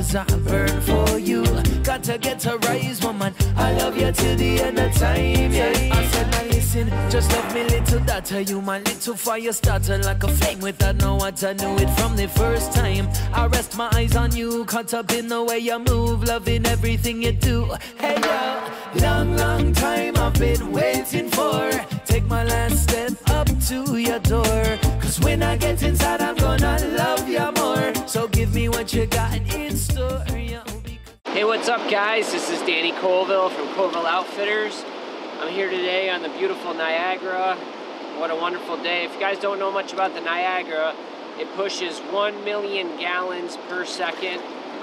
cause I burn for you. Got to get to rise, woman. I love you till the end of time, yeah. I said, now listen, just love me little daughter. You my little fire starter, like a flame without no water. Knew it from the first time. I rest my eyes on you, caught up in the way you move, loving everything you do. Hey, yo, long, long time I've been waiting for. Take my last step up to your door, cause when I get inside I'm gonna love you more. So give me what you got in store, yeah. Hey, what's up guys? This is Danny Colville from Colville Outfitters. I'm here today on the beautiful Niagara. What a wonderful day. If you guys don't know much about the Niagara, it pushes 1 million gallons per second.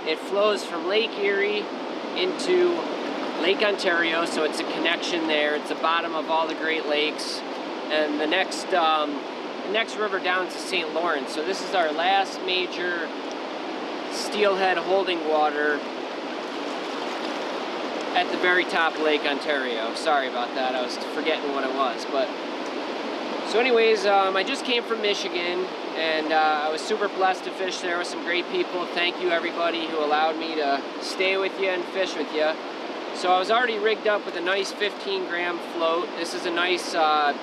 It flows from Lake Erie into Lake Ontario, so it's a connection there. It's the bottom of all the Great Lakes. And the next river down is the St. Lawrence. So this is our last major steelhead holding water at the very top of Lake Ontario. Sorry about that, I was forgetting what it was. But so anyways, I just came from Michigan, and I was super blessed to fish there with some great people. Thank you everybody who allowed me to stay with you and fish with you. So I was already rigged up with a nice 15-gram float. This is a nice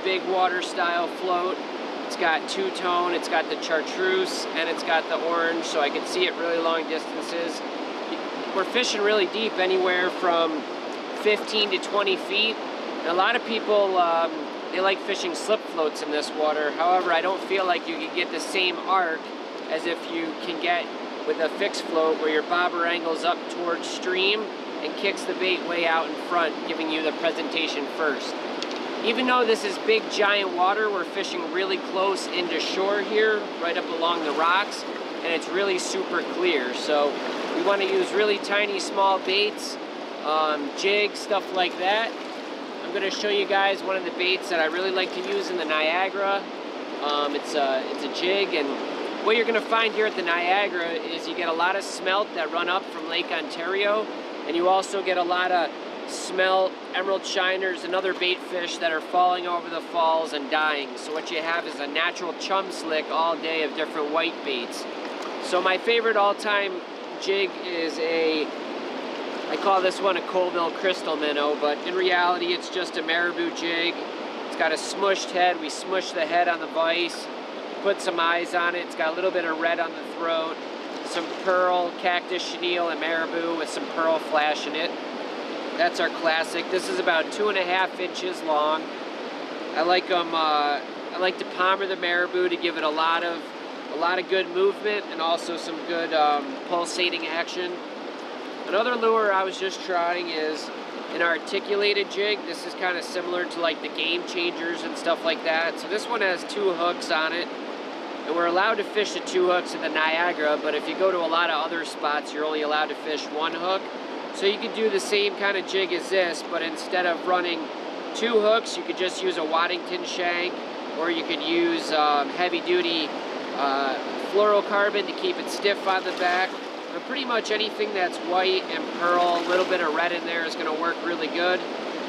big water style float. It's got two-tone, it's got the chartreuse, and it's got the orange, so I can see it really long distances. We're fishing really deep, anywhere from 15 to 20 feet. And a lot of people, they like fishing slip floats in this water. However, I don't feel like you can get the same arc as if you can get with a fixed float where your bobber angles up towards stream and kicks the bait way out in front, giving you the presentation first. Even though this is big, giant water, we're fishing really close into shore here, right up along the rocks, and it's really super clear. So we want to use really tiny, small baits, jigs, stuff like that. I'm going to show you guys one of the baits that I really like to use in the Niagara. It's a jig, and what you're going to find here at the Niagara is you get a lot of smelt that run up from Lake Ontario, and you also get a lot of smelt, emerald shiners, and other bait fish that are falling over the falls and dying. So what you have is a natural chum slick all day of different white baits. So my favorite all-time jig is I call this one a Colville crystal minnow, but in reality it's just a marabou jig. It's got a smushed head. We smush the head on the vise, put some eyes on it. It's got a little bit of red on the throat, some pearl, cactus chenille, and marabou with some pearl flash in it. That's our classic. This is about 2.5 inches long. I like them. I like to palmer the marabou to give it a lot of good movement and also some good pulsating action. Another lure I was just trying is an articulated jig. This is kind of similar to like the Game Changers and stuff like that. So this one has 2 hooks on it, and we're allowed to fish the 2 hooks in the Niagara, but if you go to a lot of other spots, you're only allowed to fish 1 hook. So you could do the same kind of jig as this, but instead of running 2 hooks, you could just use a Waddington shank, or you could use heavy-duty fluorocarbon to keep it stiff on the back. But pretty much anything that's white and pearl, a little bit of red in there is going to work really good.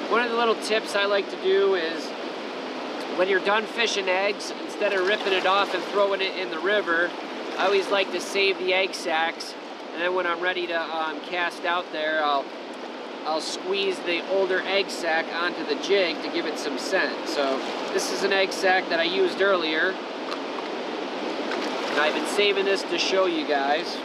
One of the little tips I like to do is when you're done fishing eggs, instead of ripping it off and throwing it in the river, I always like to save the egg sacs, and then when I'm ready to cast out there, I'll squeeze the older egg sac onto the jig to give it some scent. So this is an egg sac that I used earlier, and I've been saving this to show you guys.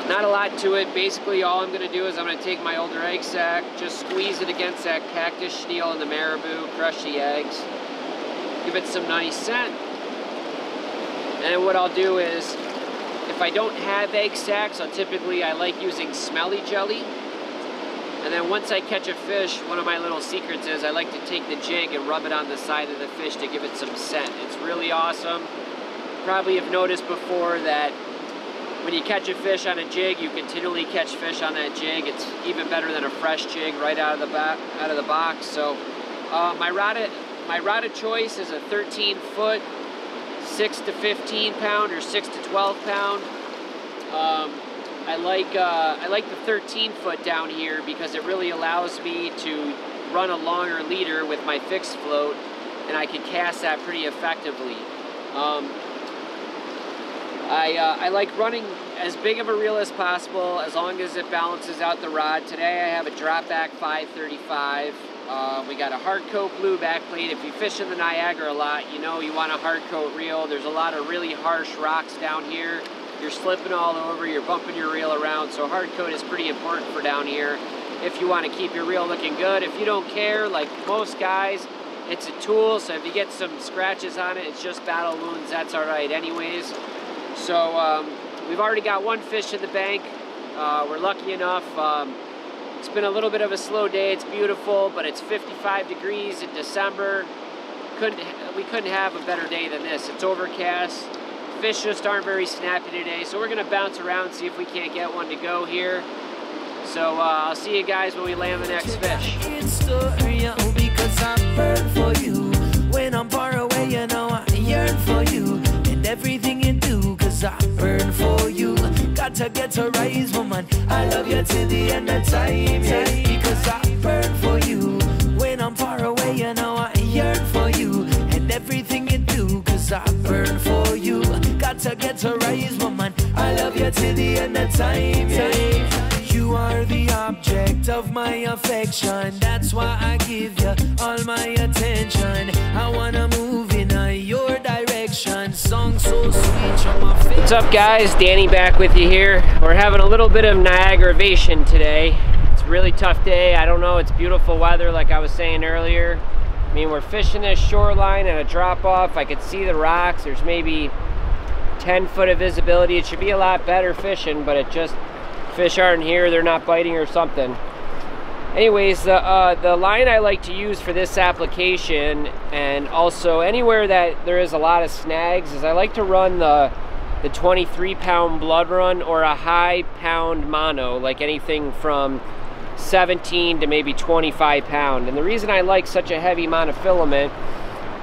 Not a lot to it. Basically all I'm going to do is I'm going to take my older egg sac, just squeeze it against that cactus chenille and the marabou, crush the eggs, give it some nice scent. And then what I'll do is, if I don't have egg sacs, I like using smelly jelly. And then once I catch a fish, one of my little secrets is I like to take the jig and rub it on the side of the fish to give it some scent. It's really awesome. Probably have noticed before that when you catch a fish on a jig, you continually catch fish on that jig. It's even better than a fresh jig right out of the box. So my rod of choice is a 13-foot, 6 to 15 pound or 6 to 12 pound. I like the 13-foot down here because it really allows me to run a longer leader with my fixed float, and I can cast that pretty effectively. I like running as big of a reel as possible as long as it balances out the rod. Today I have a drop back 535. We got a hard coat blue backplate. If you fish in the Niagara a lot, you know you want a hard coat reel. There's a lot of really harsh rocks down here. You're slipping all over, you're bumping your reel around, so hard coat is pretty important for down here if you want to keep your reel looking good. If you don't care, like most guys, it's a tool, so if you get some scratches on it, it's just battle wounds, that's all right anyways. So we've already got one fish in the bank. We're lucky enough. It's been a little bit of a slow day. It's beautiful, but it's 55 degrees in December. We couldn't have a better day than this. It's overcast. Fish just aren't very snappy today, so we're gonna bounce around, see if we can't get one to go here. So I'll see you guys when we land the next fish. Because I burn for you. When I'm far away, you know I yearn for you. And everything you do, cause I burn for you. Got to get to rise, woman. I love you till the end of time, yeah. Because I burn for you. When I'm far away, you know I yearn for you. And everything you do, cause I burn for you. Got to get to rise, woman. I love you till the end of time, yeah. You are the object of my affection. That's why I give you all my attention. I wanna move in your direction. Song so sweet, you're my favorite. What's up guys, Danny back with you here. We're having a little bit of Niagaravation today. It's a really tough day. I don't know, it's beautiful weather like I was saying earlier. I mean, we're fishing this shoreline at a drop off. I could see the rocks. There's maybe 10 foot of visibility. It should be a lot better fishing, but it just, fish aren't here, they're not biting or something. Anyways, the line I like to use for this application, and also anywhere that there is a lot of snags, is I like to run the 23 pound blood run or a high pound mono, like anything from 17 to maybe 25 pound. And the reason I like such a heavy monofilament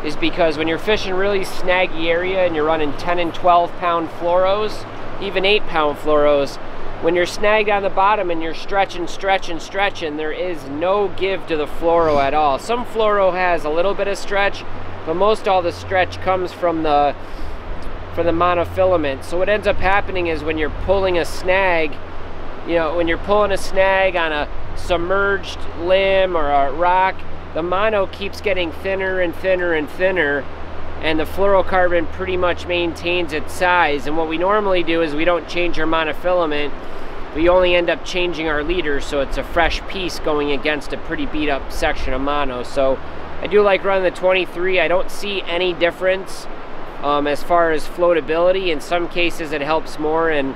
is because when you're fishing really snaggy area and you're running 10 and 12 pound fluoros, even 8 pound fluoros, when you're snagged on the bottom and you're stretching, there is no give to the fluoro at all. Some fluoro has a little bit of stretch, but most all the stretch comes from the monofilament. So what ends up happening is when you're pulling a snag, you know, when you're pulling a snag on a submerged limb or a rock, the mono keeps getting thinner and thinner and thinner, and the fluorocarbon pretty much maintains its size. And what we normally do is we don't change our monofilament, we only end up changing our leader, so it's a fresh piece going against a pretty beat up section of mono. So I do like running the 23. I don't see any difference as far as floatability. In some cases it helps more, and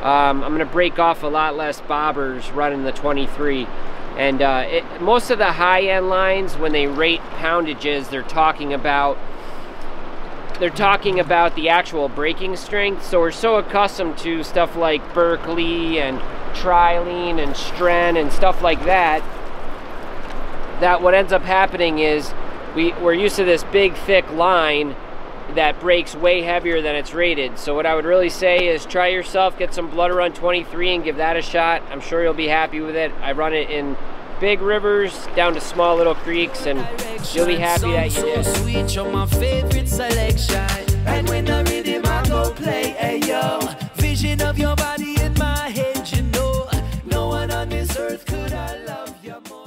I'm gonna break off a lot less bobbers running the 23. And most of the high-end lines, when they rate poundages, they're talking about the actual breaking strength. So we're so accustomed to stuff like Berkeley and Trilene and Stren and stuff like that, that what ends up happening is we're used to this big thick line that breaks way heavier than it's rated. So what I would really say is try yourself, get some Blood Run 23 and give that a shot. I'm sure you'll be happy with it. I run it in big rivers down to small little creeks, and you'll be happy that you did. Sweet, you're my favorite selection. And when the rhythm I go play, hey yo, vision of your body in my head, you know, no one on this earth could I love you more.